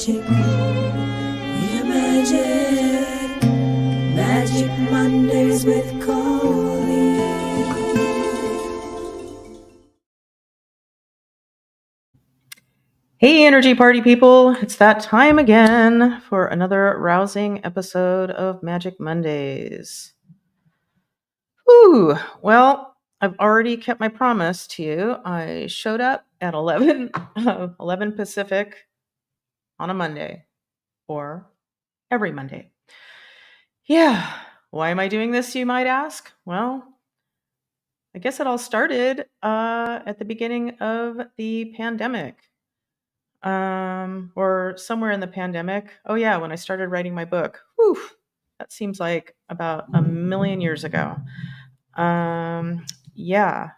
magic. We are magic. Magic Mondays with Coley. Hey, Energy Party people. It's that time again for another rousing episode of Magic Mondays. Whew. Well, I've already kept my promise to you. I showed up at 11 Pacific on a Monday, or every Monday. Yeah. Why am I doing this, you might ask? Well, I guess it all started at the beginning of the pandemic. Or somewhere in the pandemic. Oh yeah, when I started writing my book. Whew, that seems like about a million years ago. Yeah.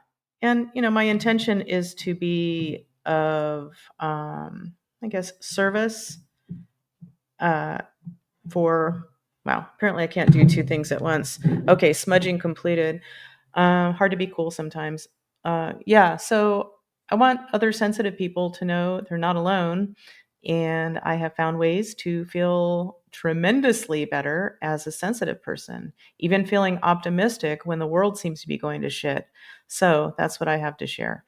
And my intention is to be of I guess service for apparently I can't do two things at once. Okay, smudging completed. Hard to be cool sometimes. Yeah, so I want other sensitive people to know they're not alone. And I have found ways to feel tremendously better as a sensitive person, even feeling optimistic when the world seems to be going to shit. So that's what I have to share.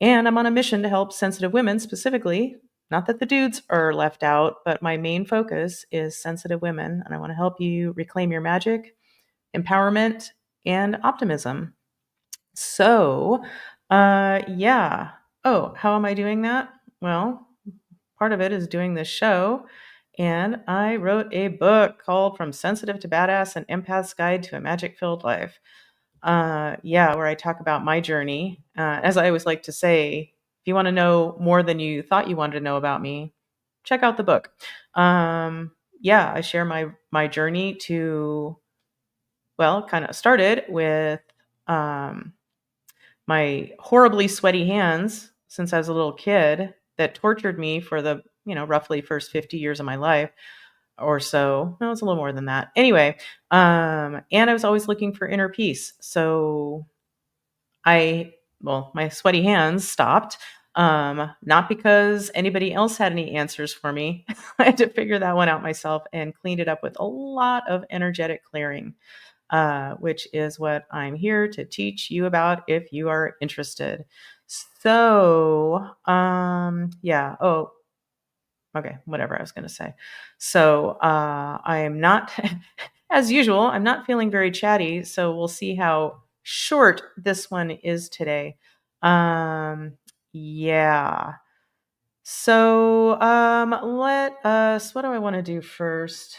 And I'm on a mission to help sensitive women specifically. Not that the dudes are left out, but my main focus is sensitive women. And I want to help you reclaim your magic, empowerment, and optimism. So, yeah. Oh, how am I doing that? Well, part of it is doing this show. And I wrote a book called From Sensitive to Badass, An Empath's Guide to a Magic-Filled Life. Yeah, where I talk about my journey. As I always like to say, if you want to know more than you thought you wanted to know about me, check out the book. Yeah, I share my journey to, kind of started with my horribly sweaty hands since I was a little kid that tortured me for the, roughly first 50 years of my life or so. No, it's a little more than that. Anyway, and I was always looking for inner peace. So my sweaty hands stopped. Not because anybody else had any answers for me. I had to figure that one out myself and cleaned it up with a lot of energetic clearing. Which is what I'm here to teach you about if you are interested. So, yeah. Oh, okay. Whatever I was going to say. So, I am not, as usual, I'm not feeling very chatty. So we'll see how short this one is today. Yeah. So, what do I want to do first?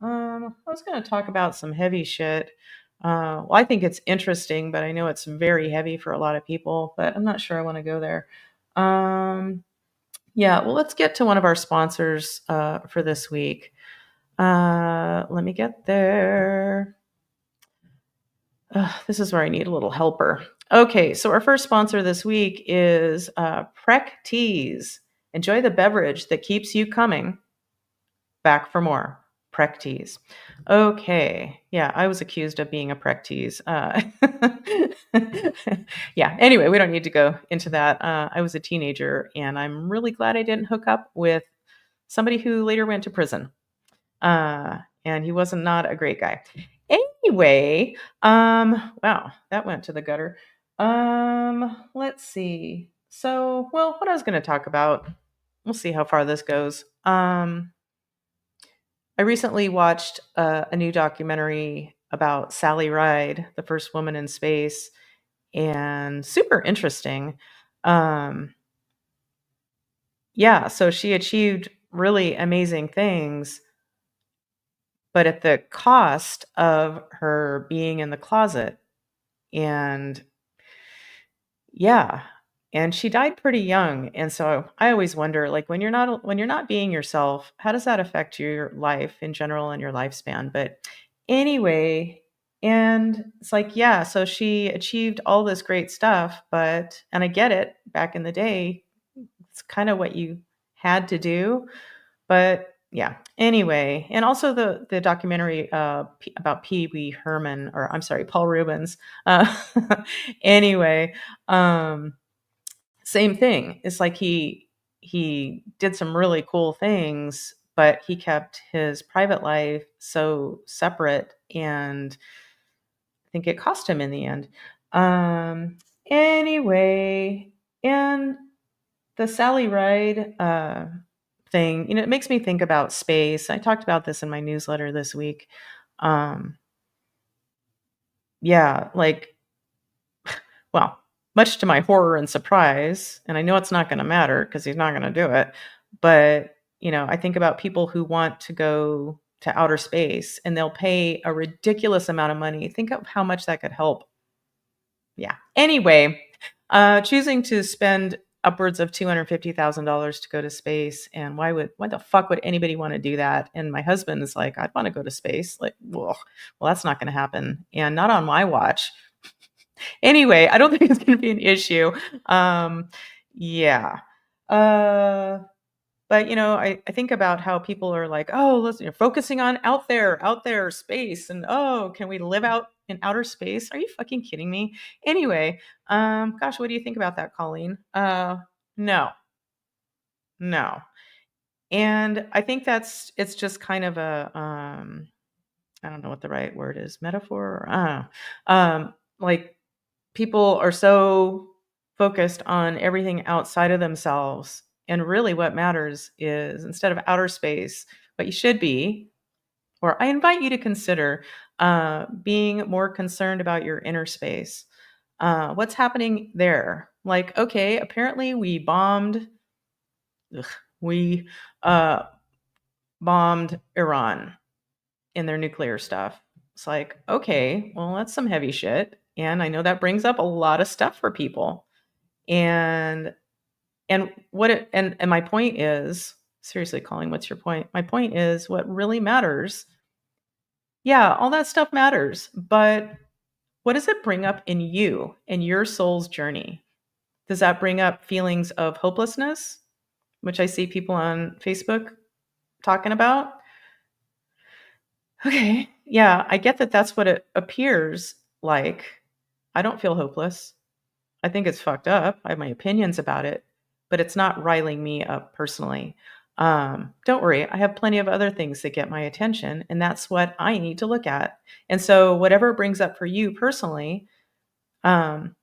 I was going to talk about some heavy shit. I think it's interesting, but I know it's very heavy for a lot of people, but I'm not sure I want to go there. Yeah, well, let's get to one of our sponsors for this week. Let me get there. This is where I need a little helper. Okay, so our first sponsor this week is Prec Teas. Enjoy the beverage that keeps you coming back for more. Prec Teas. Okay. Yeah, I was accused of being a Prec Teas. Yeah, anyway, we don't need to go into that. I was a teenager, and I'm really glad I didn't hook up with somebody who later went to prison. And he was not a great guy. Anyway, wow, that went to the gutter. Let's see. So, what I was going to talk about, we'll see how far this goes. I recently watched a new documentary about Sally Ride, the first woman in space, and super interesting. Yeah, so she achieved really amazing things, but at the cost of her being in the closet. And yeah, and she died pretty young. And so I always wonder, like, when you're not being yourself, how does that affect your life in general and your lifespan? But anyway, and it's like, yeah, so she achieved all this great stuff, and I get it, back in the day, it's kind of what you had to do. But yeah, anyway, and also the documentary about Pee Wee Herman, or I'm sorry, Paul Rubens. Anyway, same thing. It's like he he did some really cool things, but he kept his private life so separate, and I think it cost him in the end. Anyway, and the Sally Ride thing, it makes me think about space. I talked about this in my newsletter this week. Um, yeah, like, well, much to my horror and surprise, and I know it's not going to matter because he's not going to do it, but I think about people who want to go to outer space and they'll pay a ridiculous amount of money. Think of how much that could help. Yeah. Anyway, choosing to spend upwards of $250,000 to go to space, and why the fuck would anybody want to do that? And my husband is like, I'd want to go to space. Like, well, that's not going to happen, and not on my watch. Anyway, I don't think it's going to be an issue. Yeah. But I think about how people are like, oh, listen, you're focusing on out there, space, and oh, can we live out in outer space? Are you fucking kidding me? Anyway, gosh, what do you think about that, Colleen? No, no. And I think it's just kind of a I don't know what the right word is, metaphor, or like, people are so focused on everything outside of themselves. And really, what matters is, instead of outer space, what you should be, or I invite you to consider being more concerned about your inner space. What's happening there? Like, okay, apparently we uh, bombed Iran in their nuclear stuff. It's like, okay, well, that's some heavy shit. And I know that brings up a lot of stuff for people. And and my point is, seriously, Colleen, what's your point? My point is, what really matters, yeah, all that stuff matters, but what does it bring up in you and your soul's journey? Does that bring up feelings of hopelessness, which I see people on Facebook talking about? Okay, yeah, I get that that's what it appears like. I don't feel hopeless. I think it's fucked up. I have my opinions about it, but it's not riling me up personally. Don't worry, I have plenty of other things that get my attention, and that's what I need to look at. And so, whatever it brings up for you personally, um,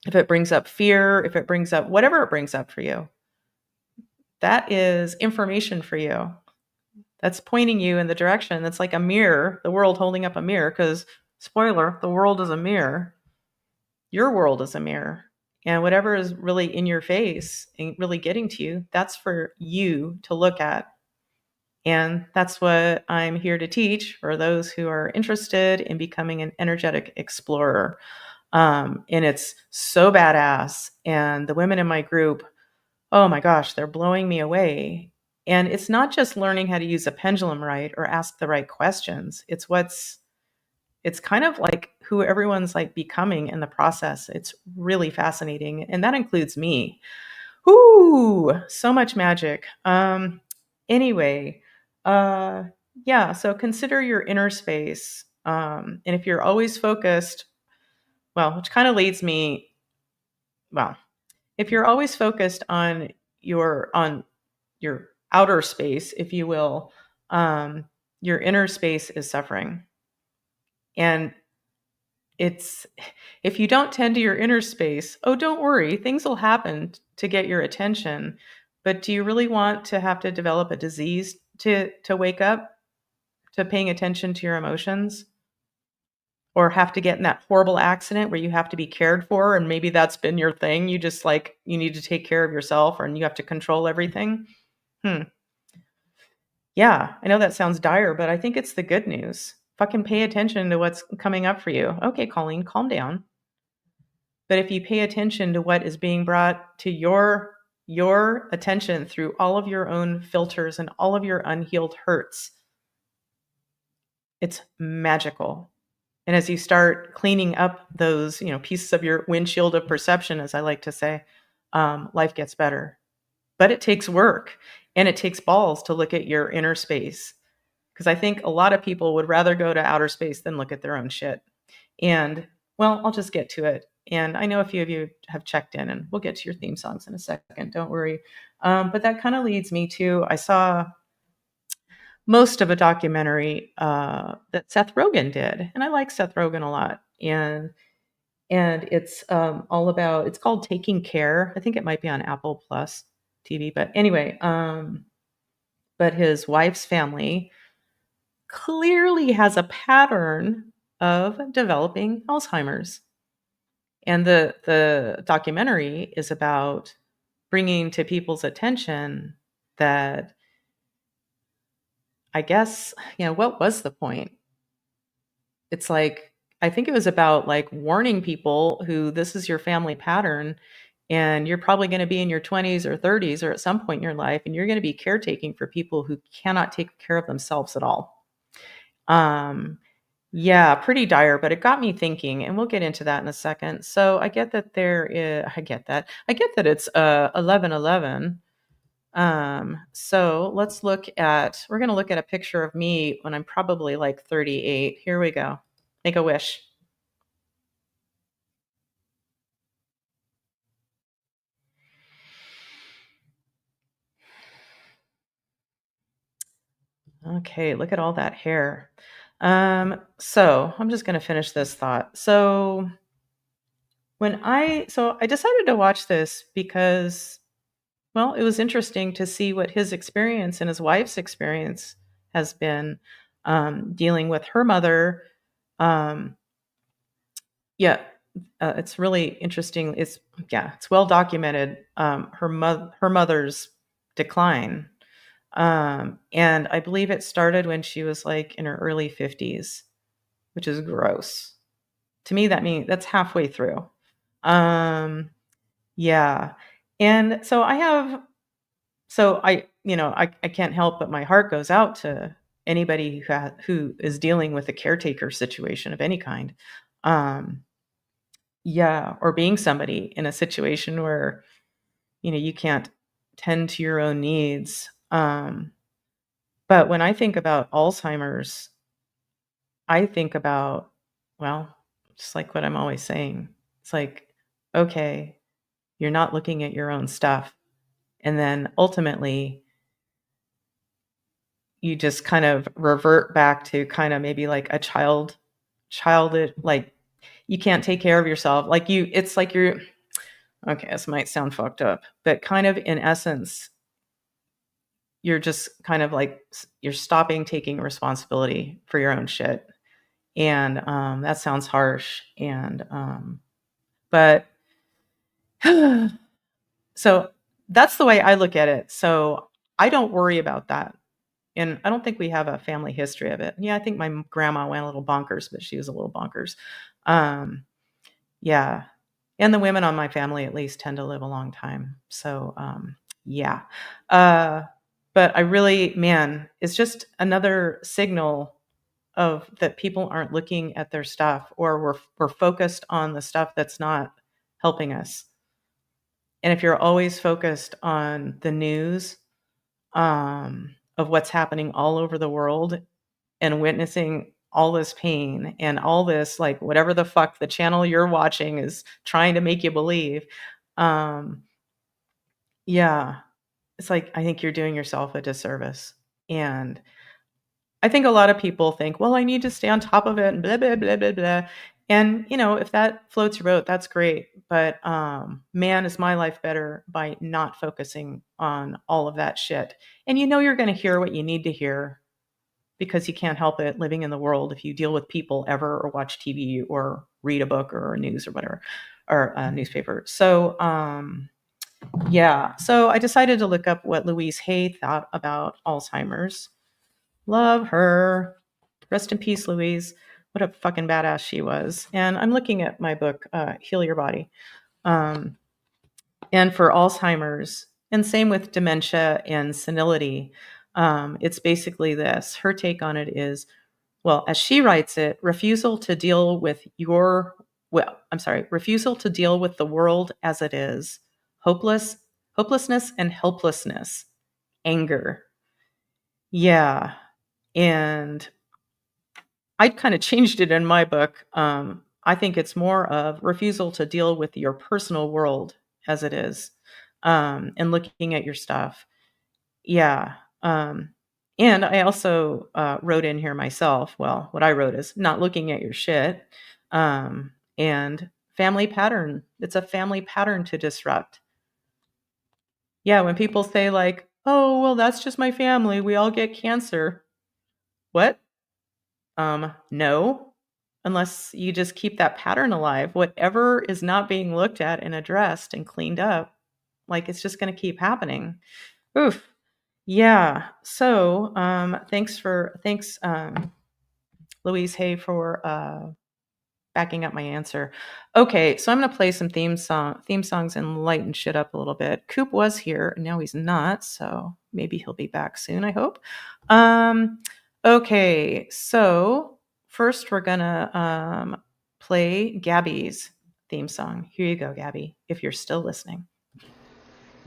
if it brings up fear, if it brings up whatever it brings up for you, that is information for you. That's pointing you in the direction. That's like a mirror, the world holding up a mirror, because, spoiler, the world is a mirror. Your world is a mirror. And whatever is really in your face and really getting to you, that's for you to look at. And that's what I'm here to teach for those who are interested in becoming an energetic explorer. And it's so badass. And the women in my group, oh my gosh, they're blowing me away. And it's not just learning how to use a pendulum right or ask the right questions. It's kind of like who everyone's like becoming in the process. It's really fascinating. And that includes me. Ooh, so much magic. Anyway, yeah, so consider your inner space. And if you're always focused, well, which kind of leads me, well, if you're always focused on your outer space, if you will, your inner space is suffering. And it's if you don't tend to your inner space, oh, don't worry, things will happen to get your attention. But do you really want to have to develop a disease to wake up to paying attention to your emotions? Or have to get in that horrible accident where you have to be cared for, and maybe that's been your thing. You just like you need to take care of yourself, and you have to control everything. Yeah, I know that sounds dire, but I think it's the good news. Fucking pay attention to what's coming up for you. Okay, Colleen, calm down. But if you pay attention to what is being brought to your attention through all of your own filters and all of your unhealed hurts, it's magical. And as you start cleaning up those, pieces of your windshield of perception, as I like to say, life gets better. But it takes work, and it takes balls to look at your inner space. Because I think a lot of people would rather go to outer space than look at their own shit. And, well, I'll just get to it. And I know a few of you have checked in, and we'll get to your theme songs in a second. Don't worry. But that kind of leads me to I saw most of a documentary that Seth Rogen did, and I like Seth Rogen a lot. And it's all about. It's called Taking Care. I think it might be on Apple Plus TV. But anyway, but his wife's family clearly has a pattern of developing Alzheimer's. And the documentary is about bringing to people's attention that I guess, what was the point? It's like I think it was about like warning people who this is your family pattern and you're probably going to be in your 20s or 30s or at some point in your life and you're going to be caretaking for people who cannot take care of themselves at all. Um Yeah, pretty dire, but it got me thinking, and we'll get into that in a second. So I get that I get that. I get that it's 11:11. So we're going to look at a picture of me when I'm probably like 38. Here we go. Make a wish. Okay, look at all that hair. So I'm just going to finish this thought. So I decided to watch this because, well, it was interesting to see what his experience and his wife's experience has been dealing with her mother. Um, yeah, it's really interesting. It's well documented. Her mother's decline, and I believe it started when she was like in her early 50s, which is gross. To me, that means that's halfway through. Um, yeah, and so I can't help but my heart goes out to anybody who is dealing with a caretaker situation of any kind. Um, yeah, or being somebody in a situation where, you can't tend to your own needs. But when I think about Alzheimer's, I think about, well, just like what I'm always saying. It's like, okay, you're not looking at your own stuff. And then ultimately, you just kind of revert back to kind of maybe like a childhood, like you can't take care of yourself. It's like okay, this might sound fucked up, but kind of in essence, you're just kind of like, you're stopping taking responsibility for your own shit. And that sounds harsh. But so that's the way I look at it. So I don't worry about that. And I don't think we have a family history of it. Yeah, I think my grandma went a little bonkers, but she was a little bonkers. Um, yeah. And the women on my family at least tend to live a long time. So, yeah. Uh, but I really, man, it's just another signal of that people aren't looking at their stuff, or we're focused on the stuff that's not helping us. And if you're always focused on the news, of what's happening all over the world and witnessing all this pain and all this, like, whatever the fuck the channel you're watching is trying to make you believe, um, yeah, it's like I think you're doing yourself a disservice. And I think a lot of people think, well, I need to stay on top of it and blah, blah, blah, blah, blah. And, if that floats your boat, that's great. But man, is my life better by not focusing on all of that shit. And you're going to hear what you need to hear because you can't help it living in the world if you deal with people ever or watch TV or read a book or news or whatever, or a newspaper. So, yeah. So I decided to look up what Louise Hay thought about Alzheimer's. Love her. Rest in peace, Louise. What a fucking badass she was. And I'm looking at my book, Heal Your Body. Um, and for Alzheimer's, and same with dementia and senility, it's basically this. Her take on it is, well, as she writes it, refusal to deal with the world as it is, hopelessness and helplessness, anger. Yeah. And I kind of changed it in my book. I think it's more of refusal to deal with your personal world as it is, and looking at your stuff. Yeah. And I also wrote in here myself. Well, what I wrote is not looking at your shit, and family pattern. It's a family pattern to disrupt. Yeah, when people say, like, oh, well, that's just my family. We all get cancer. What? No, unless you just keep that pattern alive. Whatever is not being looked at and addressed and cleaned up, like, it's just going to keep happening. Oof. Yeah. So, thanks, Louise Hay, for backing up my answer. Okay, so I'm gonna play some theme songs and lighten shit up a little bit. Coop was here, and now he's not, so maybe he'll be back soon, I hope. Um, okay, so first we're gonna play Gabby's theme song. Here you go, Gabby, if you're still listening.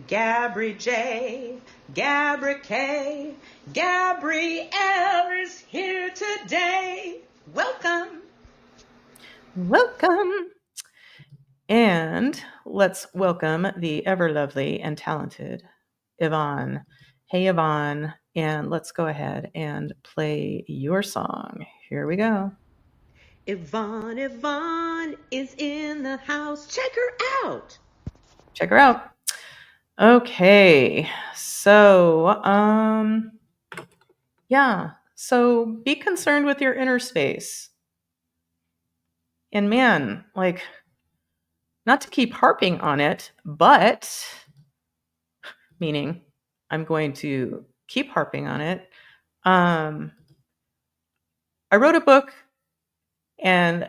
Gabri J, Gabri K, Gabrielle is here today. Welcome. Welcome. And let's welcome the ever lovely and talented Yvonne. Hey, Yvonne. And let's go ahead and play your song. Here we go. Yvonne is in the house. Check her out. Check her out. Okay. So, yeah. So be concerned with your inner space. And man, like, not to keep harping on it, but meaning I'm going to keep harping on it. I wrote a book, and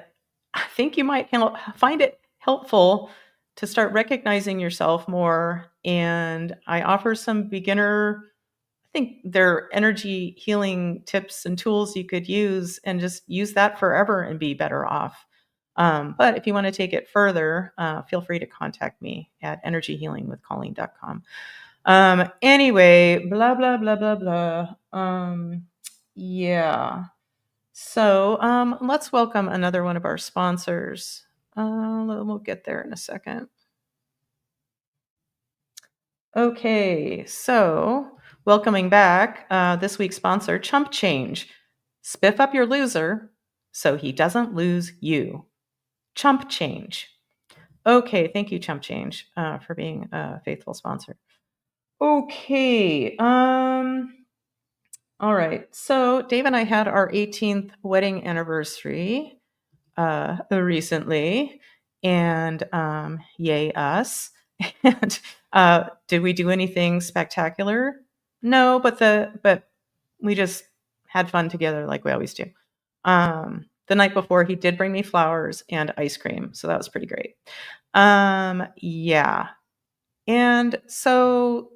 I think you might find it helpful to start recognizing yourself more. And I offer some beginner, I think they're energy healing tips and tools you could use, and just use that forever and be better off. But if you want to take it further, feel free to contact me at energyhealingwithcolleen.com. Anyway, blah, blah, blah, blah, blah. Yeah. So let's welcome another one of our sponsors. We'll get there in a second. Okay, so welcoming back this week's sponsor, Chump Change. Spiff up your loser so he doesn't lose you. Chump Change. Okay, thank you, Chump Change, for being a faithful sponsor. Okay. All right. So Dave and I had our 18th wedding anniversary recently, and yay us. And did we do anything spectacular? No, but we just had fun together like we always do. The night before, he did bring me flowers and ice cream, so that was pretty great. Yeah. And so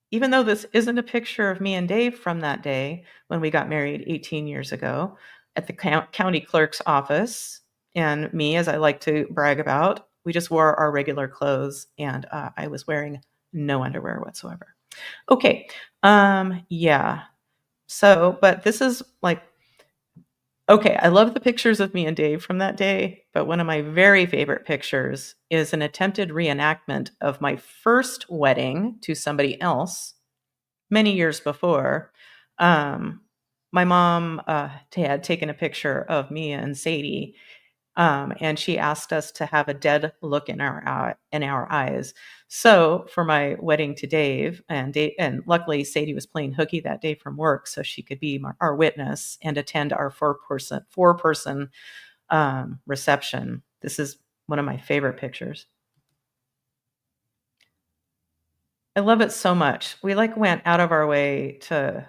even though this isn't a picture of me and Dave from that day when we got married 18 years ago at the county clerk's office, and me, as I like to brag about, we just wore our regular clothes, and I was wearing no underwear whatsoever. Okay. Yeah. So, but this is like, okay, I love the pictures of me and Dave from that day, but one of my very favorite pictures is an attempted reenactment of my first wedding to somebody else many years before. My mom had taken a picture of me and Sadie, and she asked us to have a dead look in our eyes. So for my wedding to Dave, and luckily Sadie was playing hooky that day from work, so she could be our witness and attend our four-person reception. This is one of my favorite pictures. I love it so much. We went out of our way to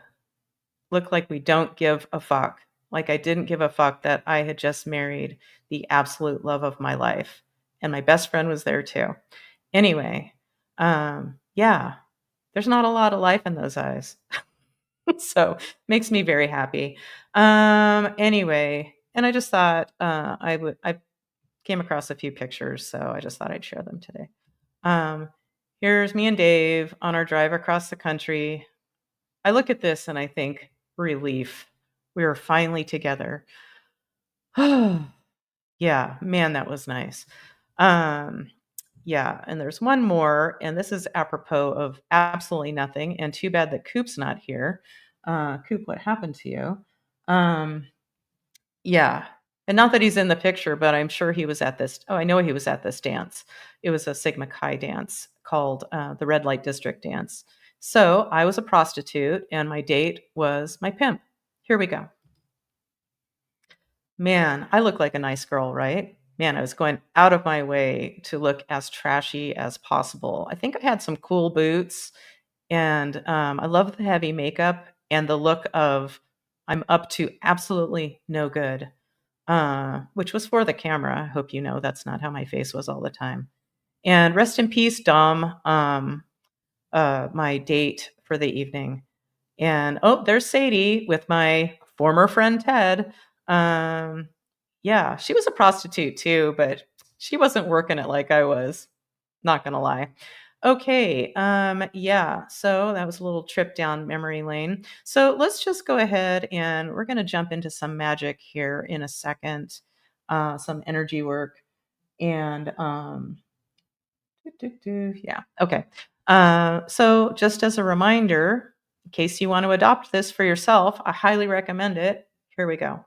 look like we don't give a fuck. Like I didn't give a fuck that I had just married the absolute love of my life. And my best friend was there too. Anyway, yeah, there's not a lot of life in those eyes. So makes me very happy. Anyway, and I just thought I came across a few pictures, so I just thought I'd share them today. Here's me and Dave on our drive across the country. I look at this and I think, relief. We are finally together. Yeah, man, that was nice. Um, yeah, and there's one more, and this is apropos of absolutely nothing, and too bad that Coop's not here. Coop, what happened to you? Um, yeah, and not that he's in the picture, but I'm sure he was at this. Oh, I know he was at this dance. It was a Sigma Chi dance called the Red Light District dance. So I was a prostitute, and my date was my pimp. Here we go. Man, I look like a nice girl, right? Man, I was going out of my way to look as trashy as possible. I think I had some cool boots, and I love the heavy makeup and the look of I'm up to absolutely no good, which was for the camera. I hope you know that's not how my face was all the time. And rest in peace, Dom, my date for the evening. And oh, there's Sadie with my former friend Ted. Um, yeah, she was a prostitute too, but she wasn't working it like I was. Not gonna lie. Okay, yeah, so that was a little trip down memory lane. So let's just go ahead and we're gonna jump into some magic here in a second, some energy work, and yeah, okay. So just as a reminder, in case you want to adopt this for yourself, I highly recommend it. Here we go.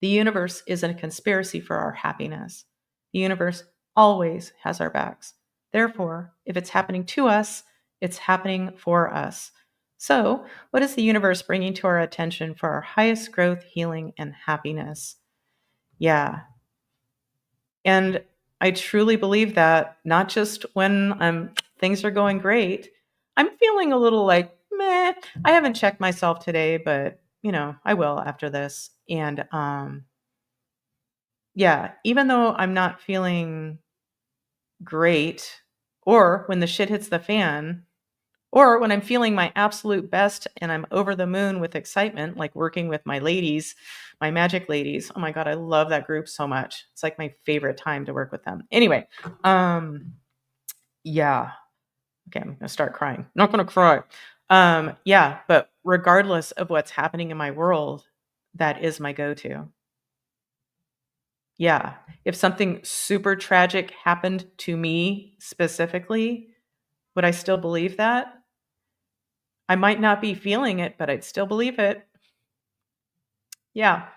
The universe isn't a conspiracy for our happiness. The universe always has our backs. Therefore, if it's happening to us, it's happening for us. So, what is the universe bringing to our attention for our highest growth, healing, and happiness? Yeah. And I truly believe that not just when things are going great. I'm feeling a little like, meh, I haven't checked myself today, but I will after this. And yeah, even though I'm not feeling great, or when the shit hits the fan, or when I'm feeling my absolute best and I'm over the moon with excitement, like working with my ladies, my magic ladies. Oh my God, I love that group so much. It's like my favorite time to work with them. Anyway, yeah. Okay, I'm gonna start crying. Not gonna cry. Yeah, but regardless of what's happening in my world, that is my go-to. Yeah. If something super tragic happened to me specifically, would I still believe that? I might not be feeling it, but I'd still believe it. Yeah.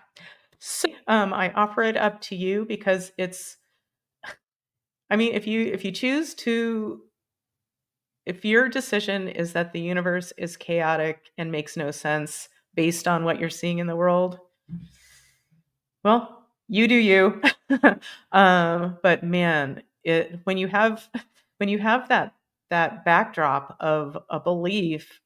So I offer it up to you because I mean, if you choose to, if your decision is that the universe is chaotic and makes no sense based on what you're seeing in the world, well, you do you. But man, when you have that backdrop of a belief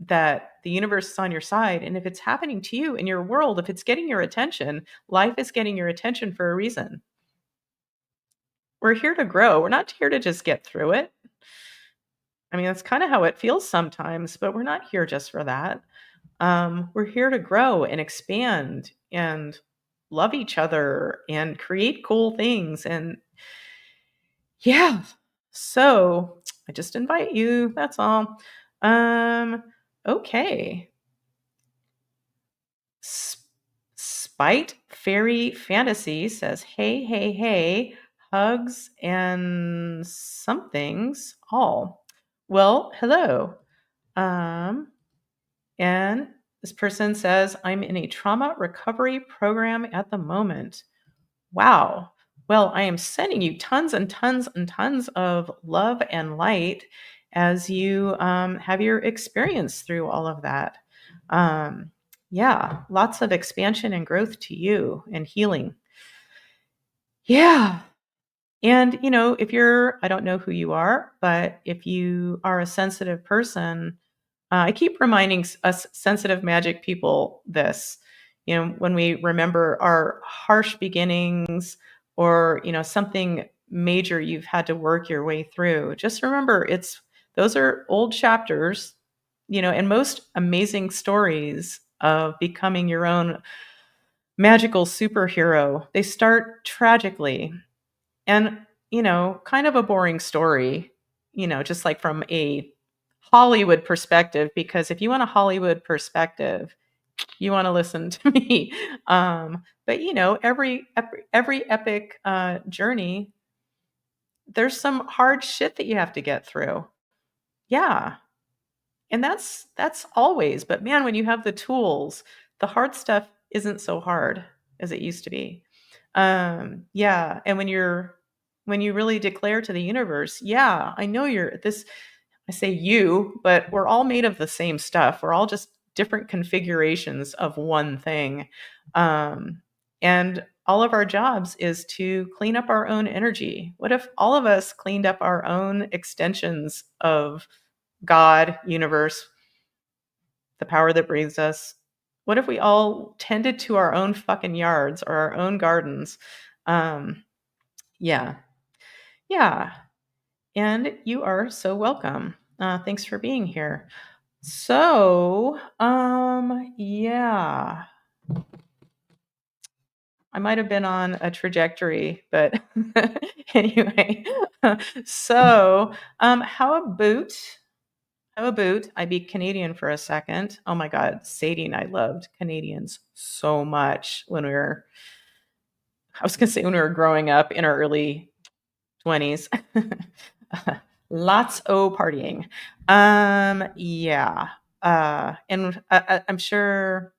that the universe is on your side, and if it's happening to you in your world, if it's getting your attention, life is getting your attention for a reason. We're here to grow. We're not here to just get through it. I mean, that's kind of how it feels sometimes, but we're not here just for that. We're here to grow and expand and love each other and create cool things. And yeah, so I just invite you. That's all. Um, okay. Spite Fairy Fantasy says, hey, hey, hey, hugs and somethings all. Well, hello. Um, and this person says, I'm in a trauma recovery program at the moment. Wow. Well, I am sending you tons and tons and tons of love and light as you have your experience through all of that. Yeah, lots of expansion and growth to you and healing. Yeah. And, if I don't know who you are, but if you are a sensitive person, I keep reminding us sensitive magic people this, when we remember our harsh beginnings or, something major you've had to work your way through. Just remember those are old chapters, and most amazing stories of becoming your own magical superhero. They start tragically and, kind of a boring story, just like from a Hollywood perspective, because if you want a Hollywood perspective, you want to listen to me. But every epic journey, there's some hard shit that you have to get through. Yeah. And that's always, but man, when you have the tools, the hard stuff isn't so hard as it used to be. Yeah. And when you really declare to the universe, yeah, I know you're this, I say you, but we're all made of the same stuff. We're all just different configurations of one thing. And all of our jobs is to clean up our own energy. What if all of us cleaned up our own extensions of God, universe, the power that breathes us? What if we all tended to our own fucking yards or our own gardens? Yeah. Yeah. And you are so welcome. Thanks for being here. So, yeah. I might have been on a trajectory, but anyway. So, how about I be Canadian for a second? Oh my God, Sadie and I loved Canadians so much when we were growing up in our early 20s. Lots of partying. Yeah. And I'm sure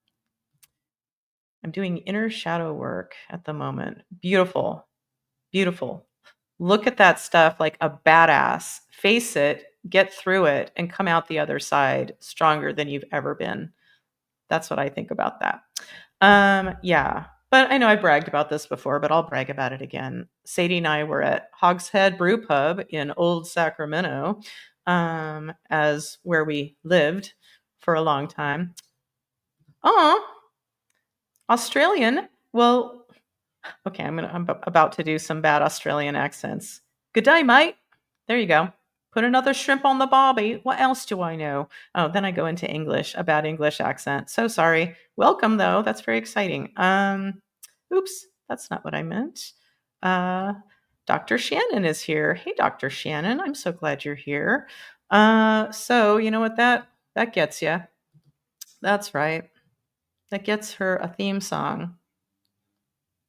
I'm doing inner shadow work at the moment. Beautiful. Beautiful. Look at that stuff like a badass. Face it, get through it, and come out the other side stronger than you've ever been. That's what I think about that. Yeah. But I know I bragged about this before, but I'll brag about it again. Sadie and I were at Hogshead Brew Pub in Old Sacramento, as where we lived for a long time. Oh, Australian. Well, okay, I'm about to do some bad Australian accents. Good day, mate. There you go. Put another shrimp on the barbie. What else do I know? Oh, then I go into English, a bad English accent. So sorry. Welcome though. That's very exciting. Oops, that's not what I meant. Dr. Shannon is here. Hey, Dr. Shannon. I'm so glad you're here. So you know what that gets you? That's right. That gets her a theme song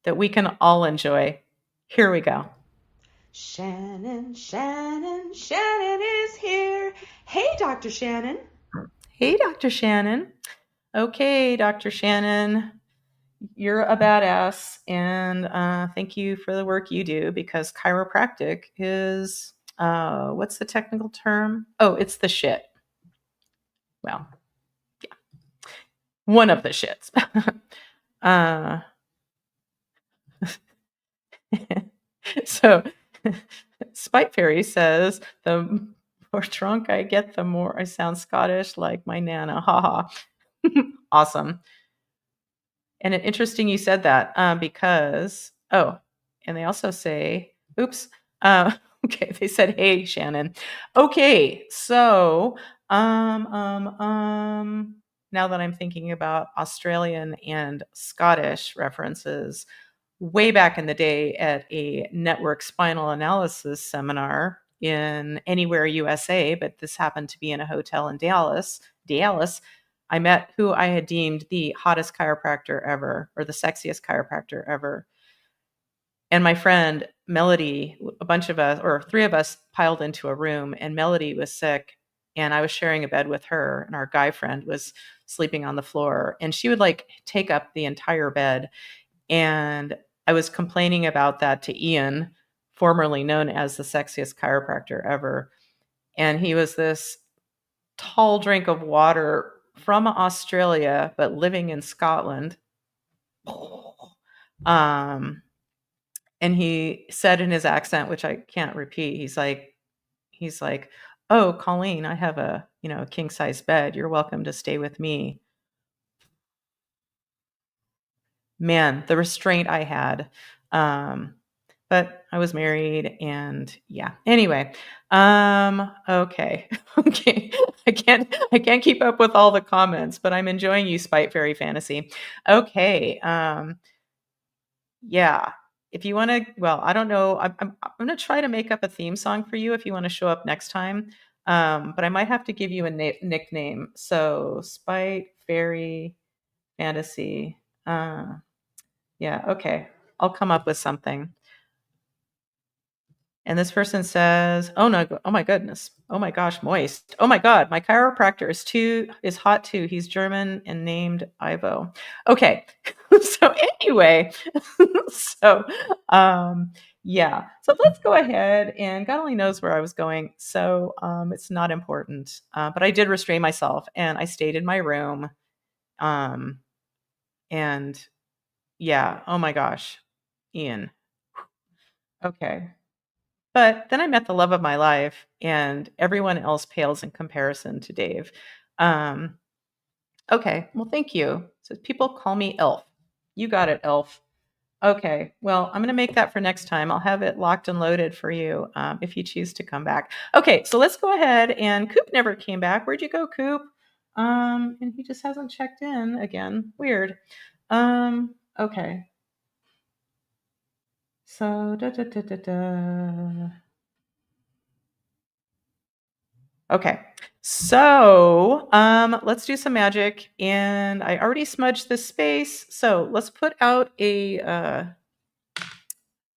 that we can all enjoy. Here we go. Shannon, Shannon, Shannon is here. Hey, Dr. Shannon. Hey, Dr. Shannon. Okay, Dr. Shannon, you're a badass, and thank you for the work you do, because chiropractic is, what's the technical term? Oh, it's the shit. Well, yeah. One of the shits. So, Spite Fairy says, the more drunk I get, the more I sound Scottish like my Nana. Haha. Awesome. And it's interesting you said that, because, oh, and they also say, oops, okay, they said, hey, Shannon. Okay, so now that I'm thinking about Australian and Scottish references, way back in the day at a network spinal analysis seminar in Anywhere, USA, but this happened to be in a hotel in Dallas, I met who I had deemed the hottest chiropractor ever, or the sexiest chiropractor ever. And my friend Melody, a bunch of us, or three of us, piled into a room, and Melody was sick, and I was sharing a bed with her, and our guy friend was sleeping on the floor, and she would like take up the entire bed. And I was complaining about that to Ian, formerly known as the sexiest chiropractor ever. And he was this tall drink of water from Australia, but living in Scotland. And he said in his accent, which I can't repeat, he's like, oh, Colleen, I have a king size bed. You're welcome to stay with me. Man, the restraint I had. But I was married, and yeah. Anyway, okay. Okay. I can't keep up with all the comments, but I'm enjoying you, Spite Fairy Fantasy. Okay. Yeah. If you want to, well, I don't know. I'm going to try to make up a theme song for you if you want to show up next time. But I might have to give you a nickname. So Spite Fairy fantasy. Yeah, okay. I'll come up with something. And this person says, "Oh no, oh my goodness. Oh my gosh, moist. Oh my god, my chiropractor is hot too. He's German and named Ivo." Okay. So anyway, so yeah. So let's go ahead, and God only knows where I was going. So it's not important. But I did restrain myself and I stayed in my room. Um and yeah, oh my gosh. Ian. Okay. But then I met the love of my life, and everyone else pales in comparison to Dave. Um, okay, well, thank you. So people call me Elf. You got it, Elf. Okay, well, I'm going to make that for next time. I'll have it locked and loaded for you if you choose to come back. Okay, so let's go ahead. And Coop never came back. Where'd you go, Coop? And he just hasn't checked in again. Weird. Okay. So, da, da, da, da, da. Okay. So, let's do some magic. And I already smudged this space. So let's put out a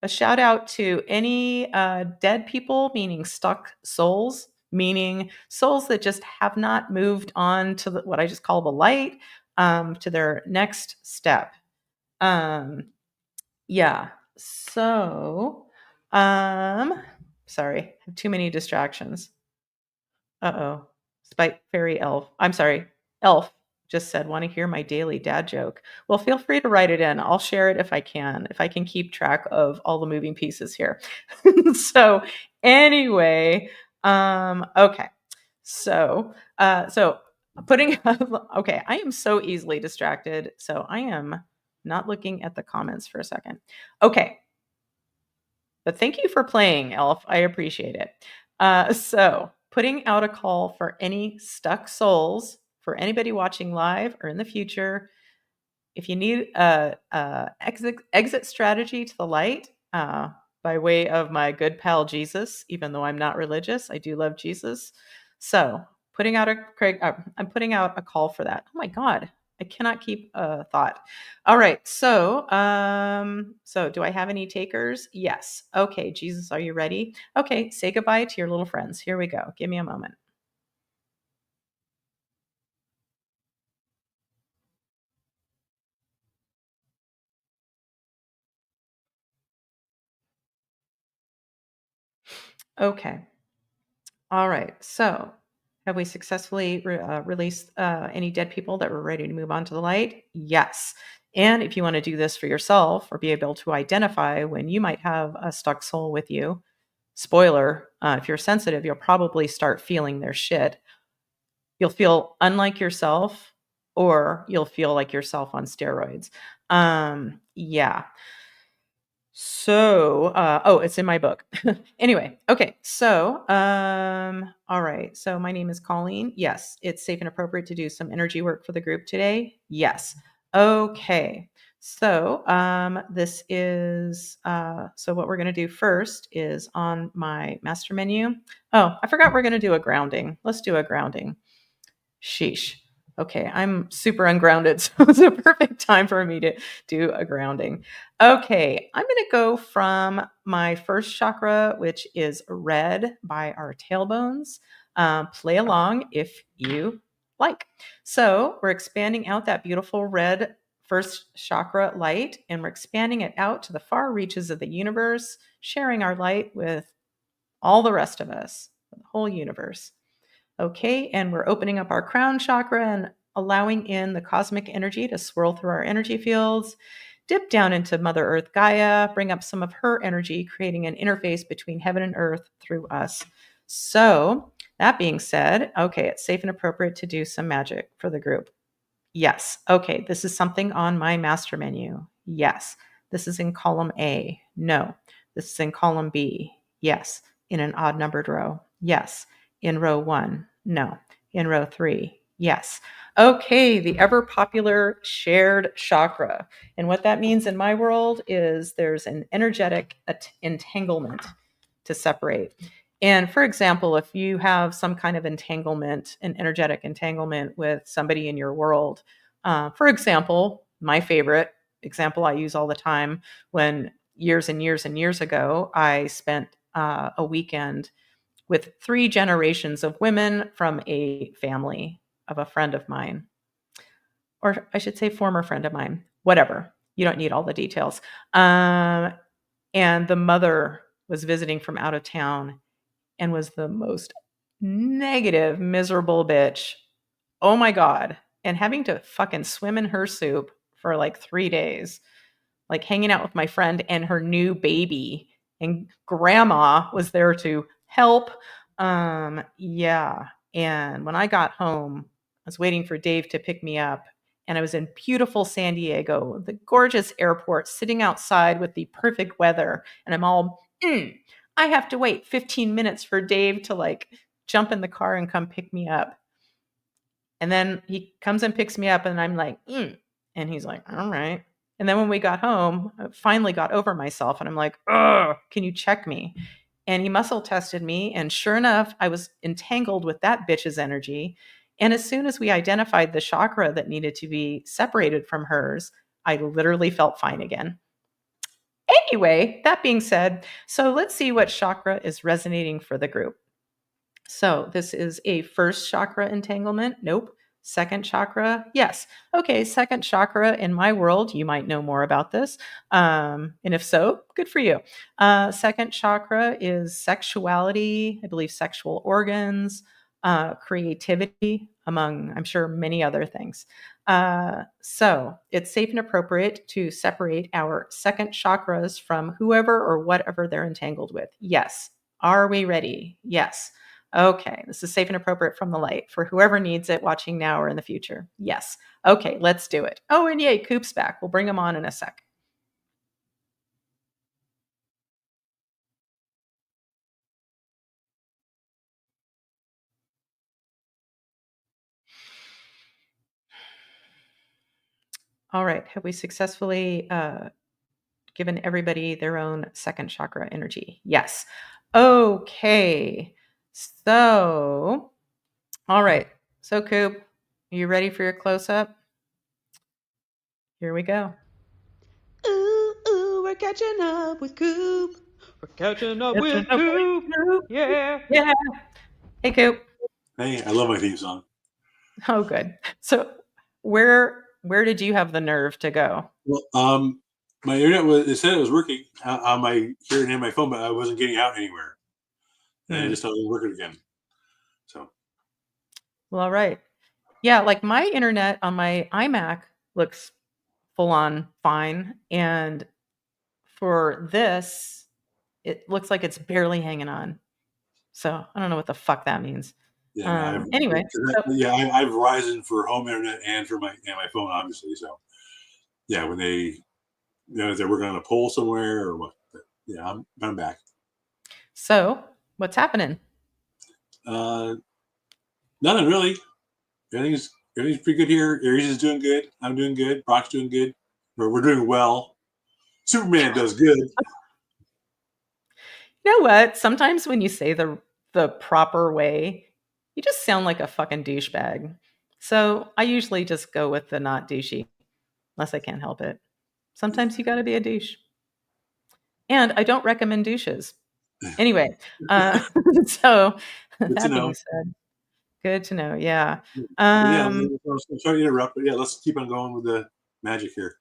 shout out to any dead people, meaning stuck souls, meaning souls that just have not moved on to what I just call the light, to their next step. Yeah. So, sorry, I have too many distractions. Uh-oh. Spite Fairy Elf. I'm sorry. Elf just said, "Want to hear my daily dad joke?" Well, feel free to write it in. I'll share it if I can keep track of all the moving pieces here. So anyway, okay. So putting okay, I am so easily distracted. So I am not looking at the comments for a second. Okay. But thank you for playing, Elf. I appreciate it. So, putting out a call for any stuck souls, for anybody watching live or in the future. If you need a exit strategy to the light, by way of my good pal Jesus, even though I'm not religious, I do love Jesus. So, I'm putting out a call for that. Oh my God, I cannot keep a thought. All right, so do I have any takers? Yes. Okay, Jesus, are you ready? Okay, say goodbye to your little friends. Here we go. Give me a moment. Okay. All right. So, have we successfully released any dead people that were ready to move on to the light? Yes. And if you want to do this for yourself or be able to identify when you might have a stuck soul with you, spoiler, if you're sensitive, you'll probably start feeling their shit. You'll feel unlike yourself, or you'll feel like yourself on steroids. Yeah. So, oh, it's in my book. Anyway, okay. So, all right. So, my name is Colleen. Yes, it's safe and appropriate to do some energy work for the group today. Yes. Okay. So, this is so what we're going to do first is on my master menu. Oh, I forgot we're going to do a grounding. Let's do a grounding. Sheesh. Okay, I'm super ungrounded, so it's a perfect time for me to do a grounding. Okay, I'm going to go from my first chakra, which is red by our tailbones. Play along if you like. So we're expanding out that beautiful red first chakra light, and we're expanding it out to the far reaches of the universe, sharing our light with all the rest of us, the whole universe. Okay, and we're opening up our crown chakra and allowing in the cosmic energy to swirl through our energy fields, dip down into Mother Earth Gaia, bring up some of her energy, creating an interface between heaven and earth through us. So, that being said, okay, it's safe and appropriate to do some magic for the group. Yes. Okay, this is something on my master menu. Yes. This is in column A. No. This is in column B. Yes. In an odd numbered row. Yes. In row 1. No. In row 3. Yes. Okay, the ever popular shared chakra. And what that means in my world is there's an energetic entanglement to separate. And for example, if you have some kind of entanglement, an energetic entanglement with somebody in your world, For example, my favorite example I use all the time, when years and years and years ago, I spent a weekend with 3 generations of women from a family of a friend of mine, or I should say former friend of mine, whatever. You don't need all the details. And the mother was visiting from out of town and was the most negative, miserable bitch. Oh my God. And having to fucking swim in her soup for like 3 days, like hanging out with my friend and her new baby. And grandma was there to help. Yeah. And when I got home, I was waiting for Dave to pick me up. And I was in beautiful San Diego, the gorgeous airport, sitting outside with the perfect weather. And I'm all, I have to wait 15 minutes for Dave to like jump in the car and come pick me up. And then he comes and picks me up, and I'm like, and he's like, all right. And then when we got home, I finally got over myself, and I'm like, ugh, can you check me? And he muscle tested me, and sure enough, I was entangled with that bitch's energy. And as soon as we identified the chakra that needed to be separated from hers, I literally felt fine again. Anyway, that being said, so let's see what chakra is resonating for the group. So this is a first chakra entanglement. Nope. Second chakra. Yes. Okay. Second chakra in my world, you might know more about this. And if so, good for you. Second chakra is sexuality, I believe sexual organs, creativity, among, I'm sure, many other things. So it's safe and appropriate to separate our second chakras from whoever or whatever they're entangled with. Yes. Are we ready? Yes. Okay, this is safe and appropriate from the light for whoever needs it watching now or in the future. Yes. Okay, let's do it. Oh, and yay, Koop's back. We'll bring him on in a sec. All right, have we successfully given everybody their own second chakra energy? Yes. Okay, so, all right. So, Koop, are you ready for your close-up? Here we go. Ooh, ooh, we're catching up with Koop. We're catching up with Koop. Yeah. Yeah. Hey, Koop. Hey, I love my theme song. Oh, good. So, where did you have the nerve to go? Well, my internet it said it was working on my here and in my phone, but I wasn't getting out anywhere, and I just thought it was working again. So, Well, all right. Yeah, like my internet on my iMac looks full on fine, and for this, it looks like it's barely hanging on. So I don't know what the fuck that means. yeah, Anyway, so, I have Verizon for home internet and for my phone, obviously. So, yeah, when they if they're working on a pole somewhere or what, but yeah, I'm back. so what's happening? Nothing really. Everything's pretty good here. Aries is doing good. I'm doing good. Brock's doing good. We're doing well. Superman does good. You know what? Sometimes when you say the proper way, you just sound like a fucking douchebag. So I usually just go with the not douchey, unless I can't help it. Sometimes you got to be a douche. And I don't recommend douches. Anyway, so Good to that know. being said, good to know. Yeah. Yeah, I'm sorry to interrupt, but yeah, let's keep on going with the magic here.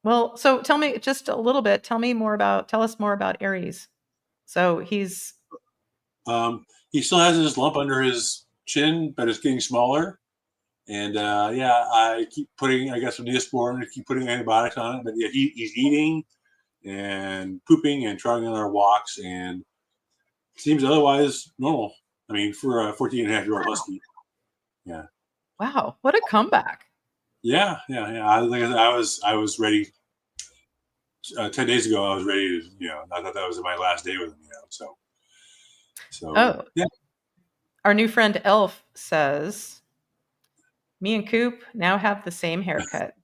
Well, so tell me just a little bit. Tell us more about Aries. So He still has this lump under his chin, but it's getting smaller. And yeah, I keep putting, I guess, with Neosporin, I keep putting antibiotics on it. But yeah, he's eating and pooping and trying on our walks, and seems otherwise normal. I mean, for a 14-and-a-half-year-old husky. Yeah. wow, what a comeback. Yeah. I was ready. 10 days ago, I was ready to, I thought that was my last day with him, so. Oh, yeah. Our new friend Elf says, me and Koop now have the same haircut.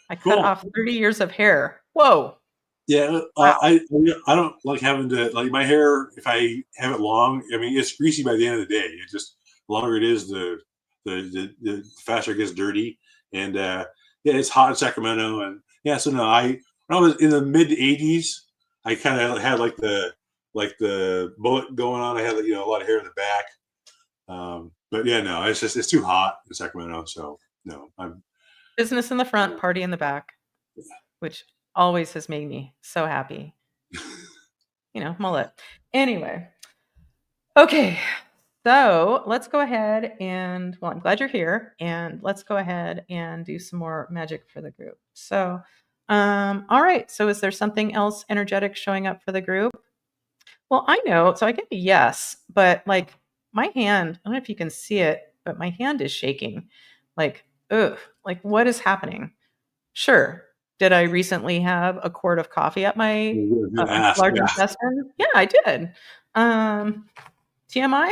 I cut off 30 years of hair. Whoa. Yeah, wow. I don't like having to, like, my hair, if I have it long, I mean, it's greasy by the end of the day. It just, the longer it is, the the faster it gets dirty. And yeah, it's hot in Sacramento, and yeah. So no, when I was in the mid '80s, I kind of had like the bullet going on. I had a lot of hair in the back. But yeah, no, it's too hot in Sacramento. So no, I'm Business in the front, party in the back, which always has made me so happy. Mullet. Anyway, okay. So let's go ahead and, well, I'm glad you're here, and let's go ahead and do some more magic for the group. So, all right. So is there something else energetic showing up for the group? Well, I know. So I get a yes, but like my hand, I don't know if you can see it, but my hand is shaking. Like, ugh, like what is happening? Sure. Did I recently have a quart of coffee at my good ass. large Yeah. intestine? Yeah, I did. TMI?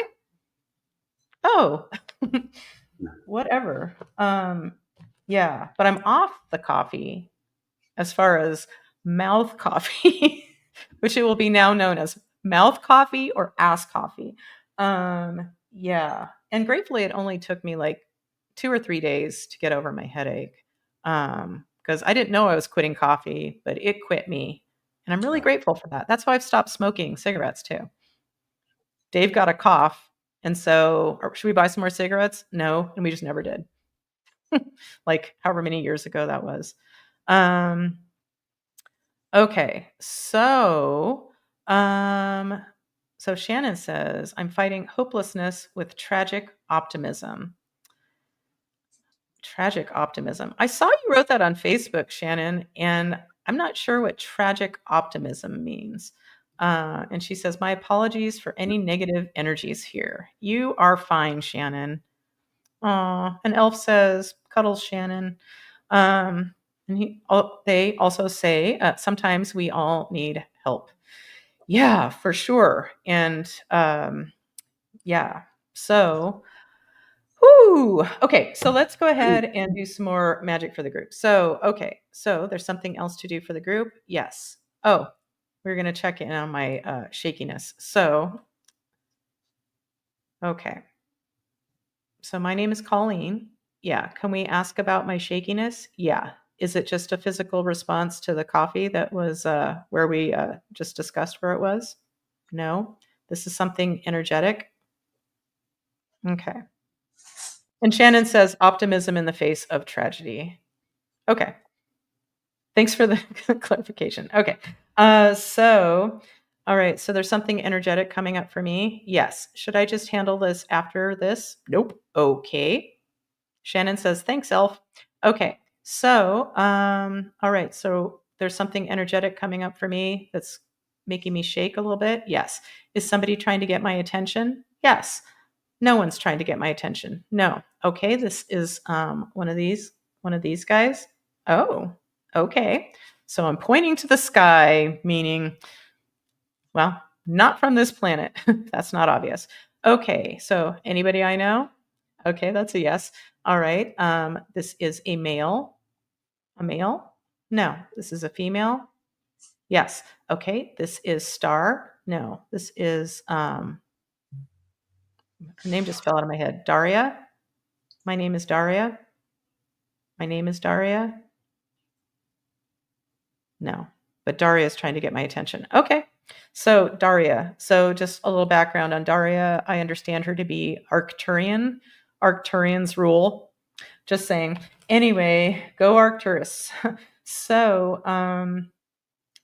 Oh, whatever. Yeah, but I'm off the coffee as far as mouth coffee, which it will be now known as mouth coffee or ass coffee. Yeah, and gratefully, it only took me like 2 or 3 days to get over my headache because I didn't know I was quitting coffee, but it quit me, and I'm really grateful for that. That's why I've stopped smoking cigarettes too. Dave got a cough, and so should we buy some more cigarettes? No, and we just never did. Like however many years ago that was. Okay, so Shannon says, I'm fighting hopelessness with tragic optimism. Tragic optimism. I saw you wrote that on Facebook, Shannon, and I'm not sure what tragic optimism means. And she says, my apologies for any negative energies here. You are fine, Shannon. Aw, and Elf says, cuddles Shannon. And they also say, sometimes we all need help. Yeah, for sure. And yeah, so, okay, so let's go ahead and do some more magic for the group. So, okay, so there's something else to do for the group? Yes. Oh, we're going to check in on my shakiness. So, okay. So my name is Colleen. Yeah. Can we ask about my shakiness? Yeah. Is it just a physical response to the coffee that was where we just discussed where it was? No. This is something energetic. Okay. And Shannon says optimism in the face of tragedy. Okay. Thanks for the clarification. Okay. All right. So there's something energetic coming up for me. Yes. Should I just handle this after this? Nope. Okay. Shannon says, thanks, Elf. Okay. So, all right. So there's something energetic coming up for me that's making me shake a little bit. Yes. Is somebody trying to get my attention? Yes. No one's trying to get my attention. No. Okay. This is one of these guys. Oh, okay. So I'm pointing to the sky, meaning, well, not from this planet. That's not obvious. Okay. So anybody I know? Okay, that's a yes. All right. This is a male. A male? No. This is a female? Yes. Okay. This is Star? No. This is her name just fell out of my head. Daria? My name is Daria. My name is Daria. No. But Daria is trying to get my attention. Okay. So Daria. So just a little background on Daria. I understand her to be Arcturian. Arcturians rule. Just saying. Anyway, go Arcturus. So,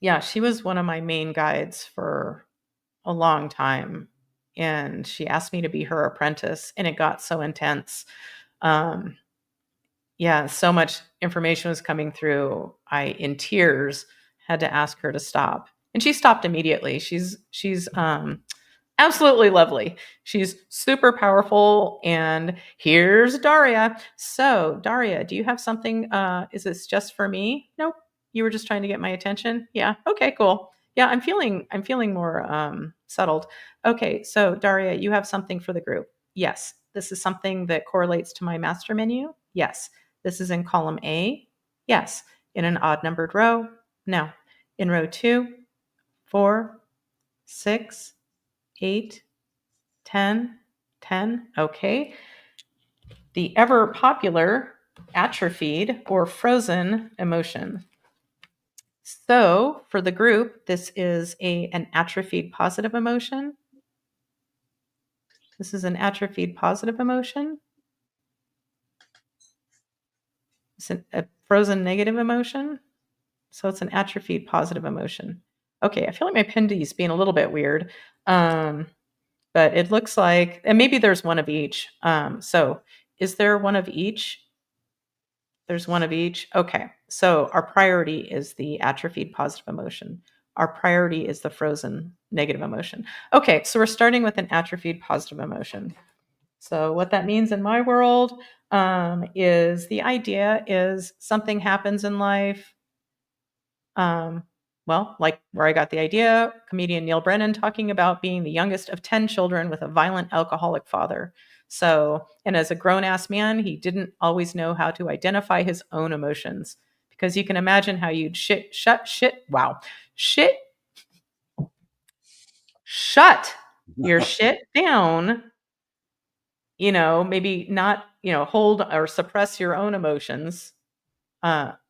yeah, she was one of my main guides for a long time. And she asked me to be her apprentice, and it got so intense. Yeah, so much information was coming through. I, in tears, had to ask her to stop. And she stopped immediately. She's absolutely lovely. She's super powerful. And here's Daria. So, Daria, do you have something? Is this just for me? Nope. You were just trying to get my attention? Yeah. Okay, cool. Yeah, I'm feeling more settled. Okay, so Daria, you have something for the group. Yes. This is something that correlates to my master menu. Yes. This is in column A. Yes. In an odd numbered row. No. In row 2, 4, 6, 8, 10, 10. Okay. the ever popular atrophied or frozen emotion. So for the group, this is an atrophied positive emotion. This is an atrophied positive emotion. It's a frozen negative emotion. So it's an atrophied positive emotion. Okay, I feel like my Pindy is being a little bit weird. But it looks like, and maybe there's one of each. So is there one of each? There's one of each. Okay. So our priority is the atrophied positive emotion. Our priority is the frozen negative emotion. Okay. So we're starting with an atrophied positive emotion. So what that means in my world is the idea is something happens in life. Well, like where I got the idea, comedian Neil Brennan talking about being the youngest of 10 children with a violent alcoholic father. So, and as a grown ass man, he didn't always know how to identify his own emotions because you can imagine how you'd shut your shit down, maybe not, hold or suppress your own emotions.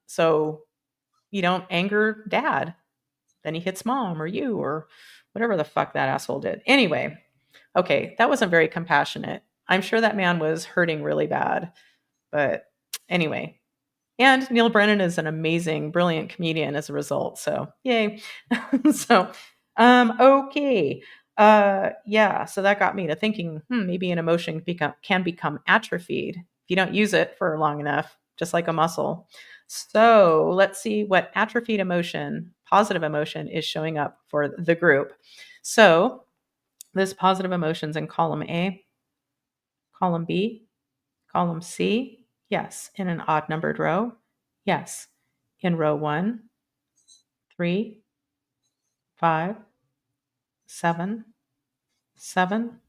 So you don't anger dad. Then he hits mom or you or whatever the fuck that asshole did. Anyway, okay, that wasn't very compassionate. I'm sure that man was hurting really bad. But anyway, and Neil Brennan is an amazing, brilliant comedian as a result. So yay. So, okay. Yeah, so that got me to thinking, maybe an emotion can become atrophied if you don't use it for long enough, just like a muscle. So let's see what atrophied emotion, positive emotion, is showing up for the group. So this positive emotion's in column A, column B, column C. Yes. In an odd numbered row. Yes. In row 1, 3, 5, 7, 7.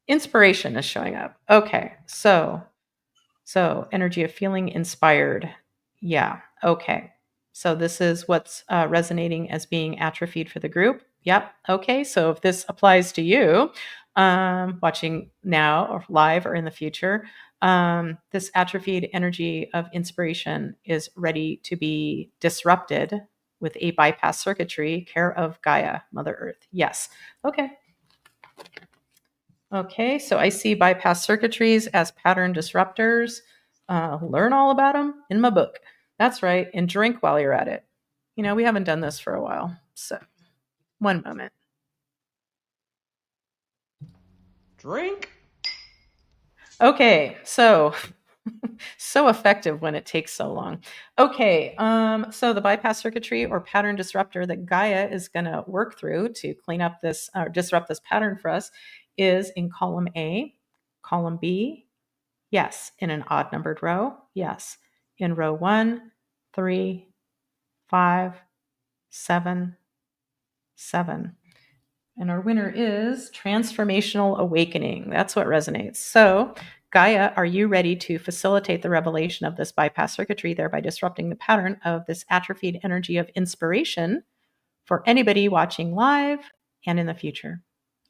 Inspiration is showing up. Okay. So energy of feeling inspired. Yeah. Okay. So this is what's resonating as being atrophied for the group. Yep. Okay. So if this applies to you, watching now or live or in the future, this atrophied energy of inspiration is ready to be disrupted with a bypass circuitry, care of Gaia, Mother Earth. Yes. Okay. Okay, so I see bypass circuitries as pattern disruptors. Learn all about them in my book. That's right, and drink while you're at it. We haven't done this for a while, so one moment. Drink. Okay, so effective when it takes so long. Okay, so the bypass circuitry or pattern disruptor that Gaia is going to work through to clean up this or disrupt this pattern for us is in column A, column B. Yes. In an odd numbered row. Yes. In row 1, 3, 5, 7, 7. And our winner is Transformational Awakening. That's what resonates. So, Gaia, are you ready to facilitate the revelation of this bypass circuitry, thereby disrupting the pattern of this atrophied energy of inspiration for anybody watching live and in the future?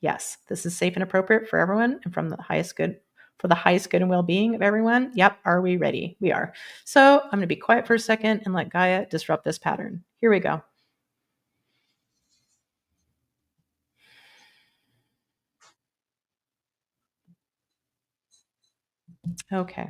Yes, this is safe and appropriate for everyone and for the highest good and well-being of everyone. Yep, are we ready? We are. So I'm going to be quiet for a second and let Gaia disrupt this pattern. Here we go. Okay.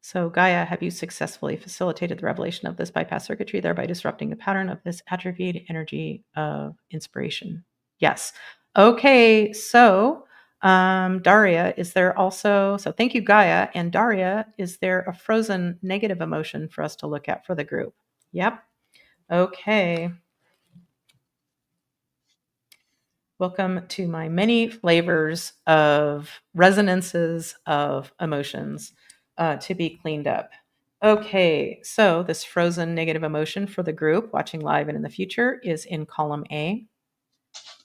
So Gaia, have you successfully facilitated the revelation of this bypass circuitry, thereby disrupting the pattern of this atrophied energy of inspiration? Yes. Okay. So Daria, is there also, so thank you, Gaia. And Daria, is there a frozen negative emotion for us to look at for the group? Yep. Okay. Welcome to my many flavors of resonances of emotions to be cleaned up. Okay, so this frozen negative emotion for the group watching live and in the future is in column A.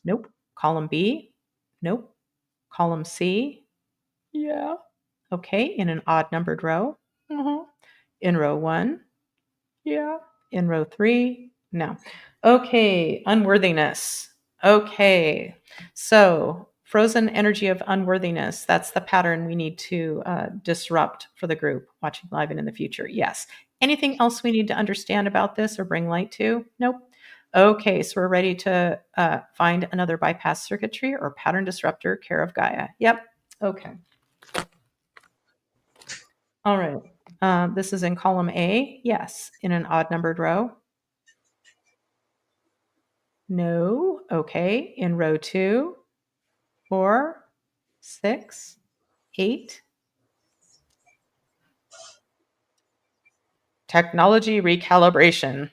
Nope. Column B. Nope. Column C. Yeah. Okay, in an odd numbered row. In row 1. Yeah. In row 3. No. Okay, unworthiness. Okay, so Frozen energy of unworthiness. That's the pattern we need to disrupt for the group watching live and in the future. Yes. Anything else we need to understand about this or bring light to? Nope. Okay, so we're ready to find another bypass circuitry or pattern disruptor, care of Gaia. Yep. Okay. All right. This is in column A. Yes. In an odd numbered row. No. Okay. In row 2, 4, 6, 8. Technology recalibration.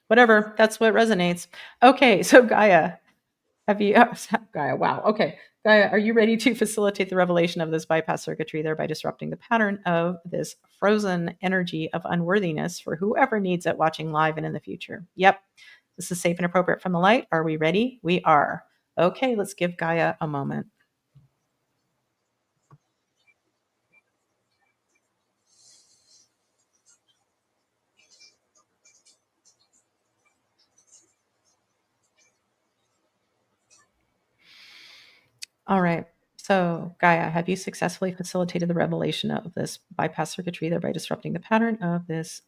Whatever. That's what resonates. Okay. So Gaia, Gaia. Wow. Okay. Gaia, are you ready to facilitate the revelation of this bypass circuitry, thereby disrupting the pattern of this frozen energy of unworthiness for whoever needs it watching live and in the future? Yep. This is safe and appropriate from the light. Are we ready? We are. Okay, let's give Gaia a moment. All right. So, Gaia, have you successfully facilitated the revelation of this bypass circuitry, thereby disrupting the pattern of this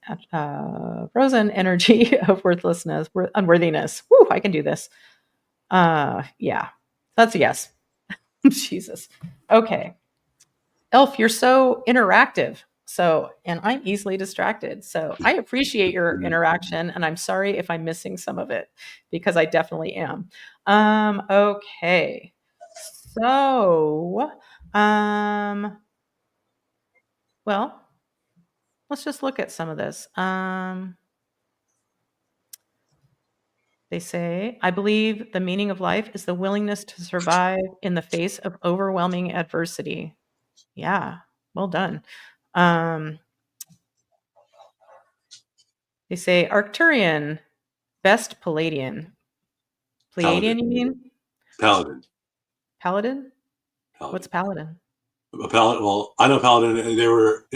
frozen energy of worthlessness, unworthiness? Woo, I can do this. Yeah, that's a yes. Jesus. Okay. Elf, you're so interactive. So, and I'm easily distracted. So I appreciate your interaction, and I'm sorry if I'm missing some of it because I definitely am. Okay. So, well, let's just look at some of this. They say, I believe the meaning of life is the willingness to survive in the face of overwhelming adversity. Yeah, well done. They say Arcturian, best Palladian. Pleiadian, you mean? Paladin. Paladin? Paladin. What's Paladin? A paladin. Well, I know Paladin. They were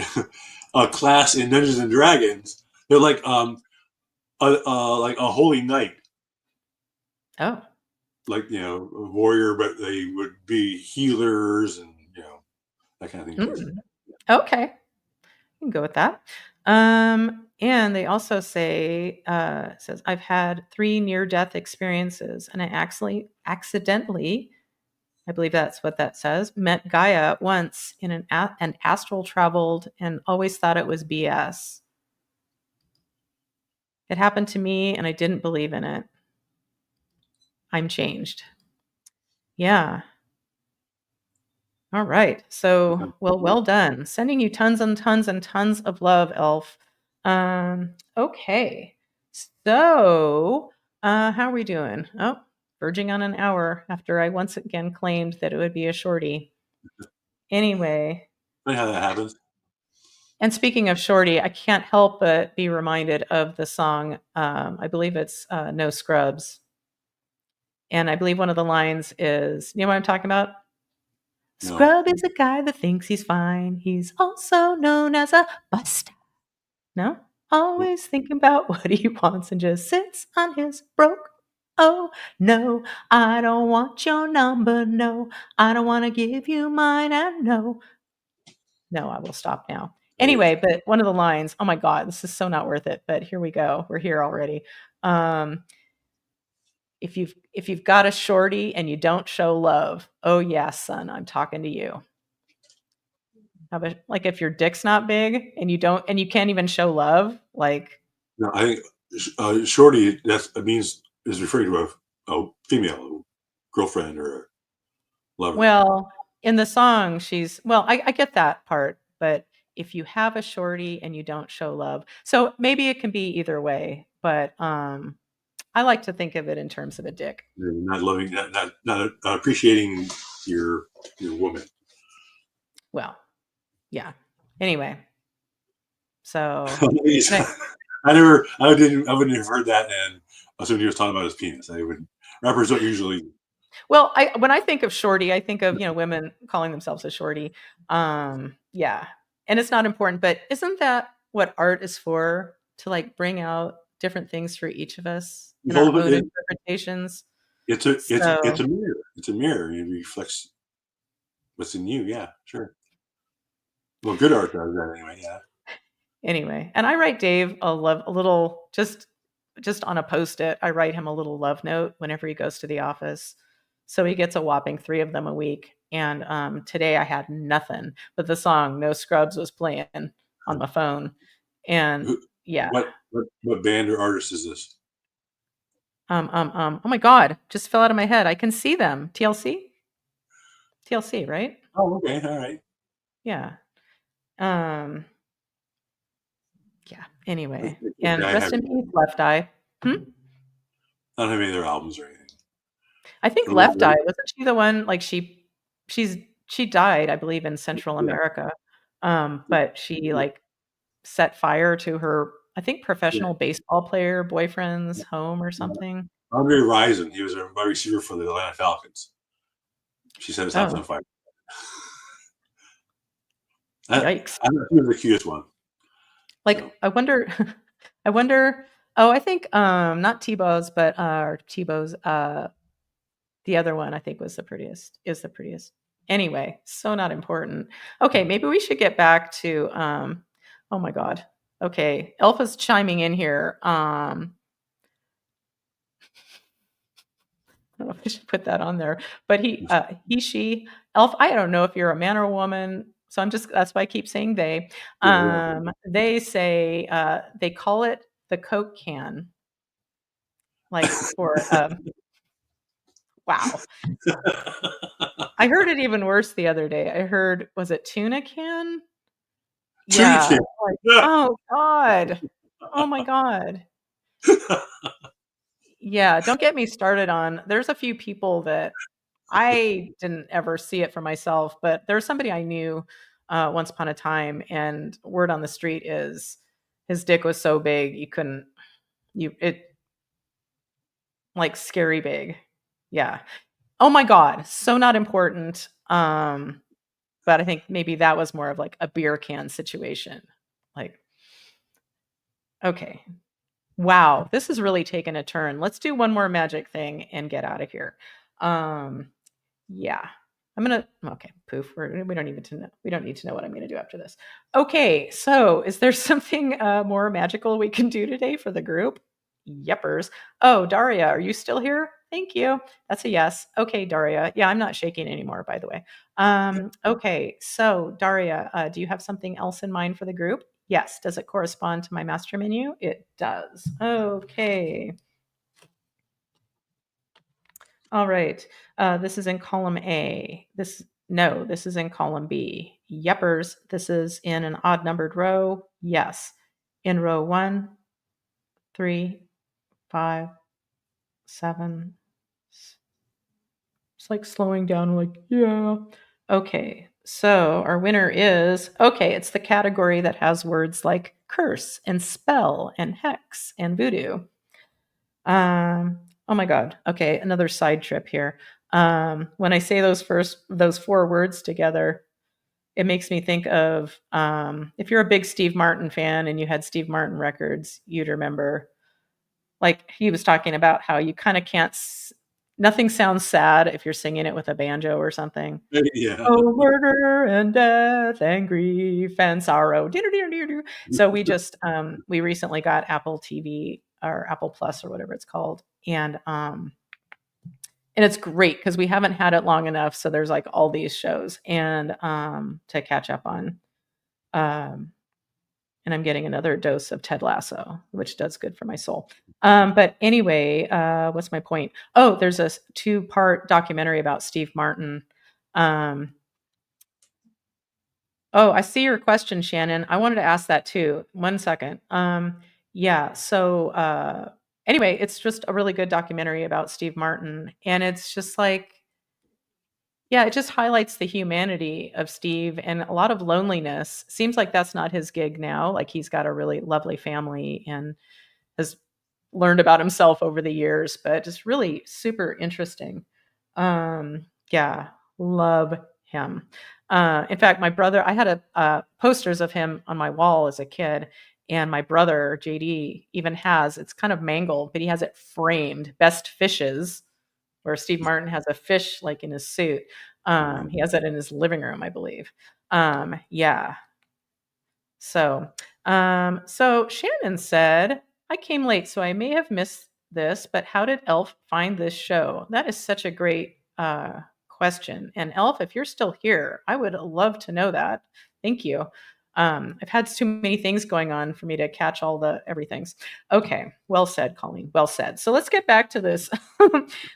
a class in Dungeons and Dragons. They're like like a holy knight. Oh. Like, a warrior, but they would be healers and that kind of thing. Okay. You can go with that. And they also say, says, I've had 3 near-death experiences, and I accidentally, I believe that's what that says, met Gaia once in an astral traveled and always thought it was BS. It happened to me, and I didn't believe in it. I'm changed. Yeah. All right. So, well done. Sending you tons and tons and tons of love, Elf. Okay. So, how are we doing? Oh, verging on an hour after I once again claimed that it would be a shorty. Anyway. Funny how that happens. And speaking of shorty, I can't help but be reminded of the song. I believe it's No Scrubs. And I believe one of the lines is, you know what I'm talking about? No. Scrub is a guy that thinks he's fine. He's also known as a buster. No? Always thinking about what he wants and just sits on his broke. Oh, no, I don't want your number. No, I don't want to give you mine. And no, I will stop now. Anyway, but one of the lines, oh my God, this is so not worth it. But here we go. We're here already. If you've got a shorty and you don't show love, oh yeah, son, I'm talking to you. How about, like, if your dick's not big and you can't even show love, like. No, I think shorty is referring to a female girlfriend or a lover. Well, in the song, I get that part, but if you have a shorty and you don't show love, so maybe it can be either way, but I like to think of it in terms of a dick. You're not loving, not appreciating your woman. Well, yeah. Anyway, so I wouldn't have heard that and assumed he was talking about his penis. Rappers don't usually. Well, when I think of shorty, I think of women calling themselves a shorty. Yeah, and it's not important, but isn't that what art is for? To like bring out different things for each of us in our own interpretations. It's a mirror. It's a mirror. It reflects What's in you? Yeah, sure. Well, good art does that anyway. Yeah. Anyway, and I write Dave a little just on a post-it. I write him a little love note whenever he goes to the office, so he gets a whopping 3 of them a week. And today I had nothing, but the song "No Scrubs" was playing on my phone, and yeah. What band or artist is this? Oh my God, just fell out of my head. I can see them. TLC, right? Oh, okay, all right. Yeah. Yeah. Anyway, Okay, and I rest in peace, Left Eye. don't have any of their albums or anything. I think What Left about Eye, wasn't she the one, like she died, I believe, in Central yeah, America. But she like set fire to her, I think, yeah. professional baseball player boyfriend's home or something. Andre Rison, he was a wide receiver for the Atlanta Falcons. She set his house on Oh, fire. yikes. I thought he was the cutest one. Like, So. I wonder, I wonder, oh, I think, not Tebow's, but, Tebow's, the other one I think is the prettiest. Anyway, so not important. Okay, maybe we should get back to, oh my God. Okay, Elfa's chiming in here. I don't know if I should put that on there, but she, Elf, I don't know if you're a man or a woman, so that's why I keep saying they. Yeah. They say, they call it the Coke can, like for, wow. I heard it even worse the other day. I heard, was it tuna can? Tuna Yeah. can. Like, Yeah. oh God. Oh my God. Yeah, don't get me started on, there's a few people that I didn't ever see it for myself, but there's somebody I knew once upon a time, and word on the street is his dick was so big it like scary big. Yeah. Oh my God. So not important. But I think maybe that was more of like a beer can situation. Like, okay. Wow, this has really taken a turn. Let's do one more magic thing and get out of here. Um, yeah. Okay, poof. We don't need to know. We don't need to know what I'm gonna do after this. Okay, so is there something more magical we can do today for the group? Yeppers. Oh, Daria, are you still here? Thank you. That's a yes. Okay, Daria. Yeah, I'm not shaking anymore, by the way. Okay, so Daria, do you have something else in mind for the group? Yes. Does it correspond to my master menu? It does. Okay. All right. This is in column A. This is in column B. Yeppers. This is in an odd numbered row. Yes. In row 1, 3, 5, 7. It's like slowing down, like, yeah. Okay. So our winner is, okay, it's the category that has words like curse and spell and hex and voodoo. Oh my God. Okay, another side trip here. When I say those 4 words together, it makes me think of, if you're a big Steve Martin fan and you had Steve Martin records, you'd remember, like he was talking about how you kind of can't, nothing sounds sad if you're singing it with a banjo or something. Yeah. Oh, murder and death and grief and sorrow. So we recently got Apple TV or Apple Plus or whatever it's called. And it's great because we haven't had it long enough. So there's like all these shows and to catch up on. And I'm getting another dose of Ted Lasso, which does good for my soul. But anyway, what's my point? Oh, there's a 2-part documentary about Steve Martin. Oh, I see your question, Shannon. I wanted to ask that too. 1 second. Yeah. So anyway, it's just a really good documentary about Steve Martin, and it's just like, yeah, it just highlights the humanity of Steve and a lot of loneliness. Seems like that's not his gig now. Like he's got a really lovely family and has learned about himself over the years, but just really super interesting. Yeah, love him. In fact, my brother, I had posters of him on my wall as a kid, and my brother JD even has, it's kind of mangled, but he has it framed, Best Fishes, where Steve Martin has a fish like in his suit. He has it in his living room, I believe. Yeah. So Shannon said, I came late, so I may have missed this, but how did Elf find this show? That is such a great question. And Elf, if you're still here, I would love to know that. Thank you. I've had too many things going on for me to catch all the everythings. Okay, well said, Colleen. Well said. So let's get back to this,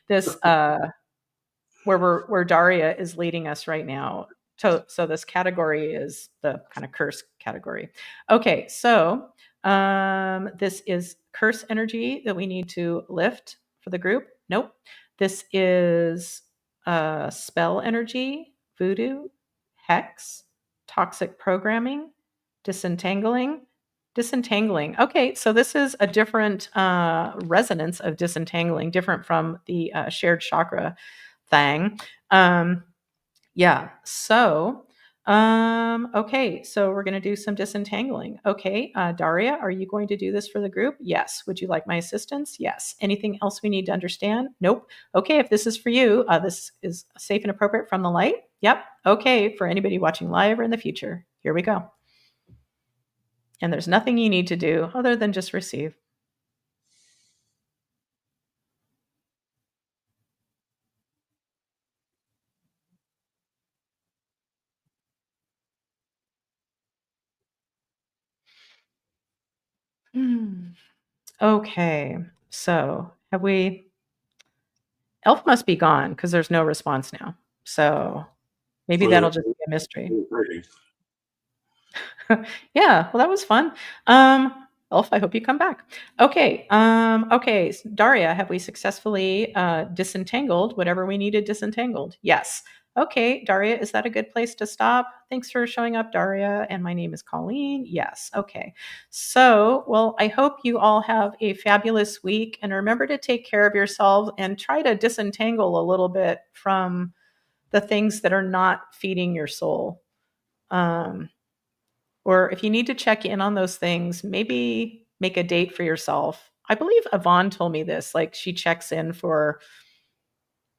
this where Daria is leading us right now. So this category is the kind of curse category. Okay, so this is curse energy that we need to lift for the group. Nope. This is spell energy, voodoo, hex, toxic programming, disentangling. Okay, so this is a different resonance of disentangling, different from the shared chakra thing. Yeah. So, okay. So we're going to do some disentangling. Okay. Daria, are you going to do this for the group? Yes. Would you like my assistance? Yes. Anything else we need to understand? Nope. Okay. If this is for you, this is safe and appropriate from the light. Yep. Okay. For anybody watching live or in the future, here we go. And there's nothing you need to do other than just receive. Okay, so have we? Elf must be gone because there's no response now. So maybe that'll just be a mystery. Yeah, well, that was fun. Elf, I hope you come back. Okay, okay, Daria, have we successfully disentangled whatever we needed disentangled? Yes. Okay, Daria, is that a good place to stop? Thanks for showing up, Daria. And my name is Colleen. Yes. Okay. So, well, I hope you all have a fabulous week, and remember to take care of yourselves and try to disentangle a little bit from the things that are not feeding your soul. Or if you need to check in on those things, maybe make a date for yourself. I believe Yvonne told me this, like she checks in for,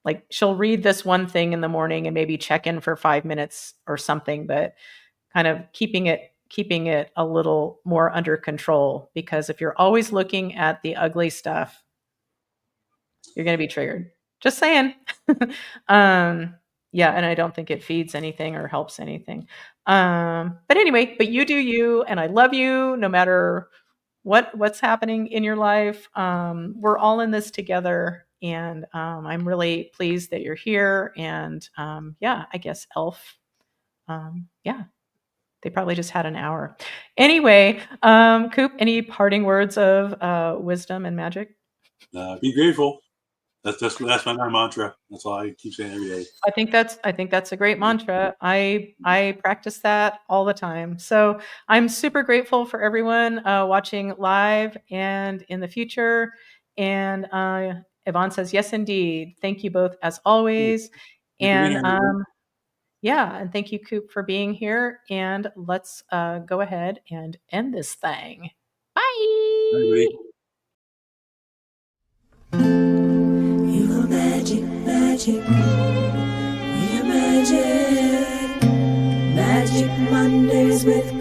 like she'll read this one thing in the morning and maybe check in for 5 minutes or something, but kind of keeping it a little more under control, because if you're always looking at the ugly stuff, you're going to be triggered. Just saying. Yeah, and I don't think it feeds anything or helps anything. But anyway, but you do you, and I love you no matter what's happening in your life. We're all in this together, and I'm really pleased that you're here. And yeah, I guess Elf, yeah, they probably just had an hour. Anyway, Koop, any parting words of wisdom and magic? Be grateful. That's my mantra. That's all I keep saying every day. I think that's a great mantra. I practice that all the time. So I'm super grateful for everyone watching live and in the future. And Yvonne says, yes, indeed. Thank you both as always. And yeah, and thank you, Koop, for being here. And let's go ahead and end this thing. Bye. You are magic, magic. We are magic. Magic Mondays with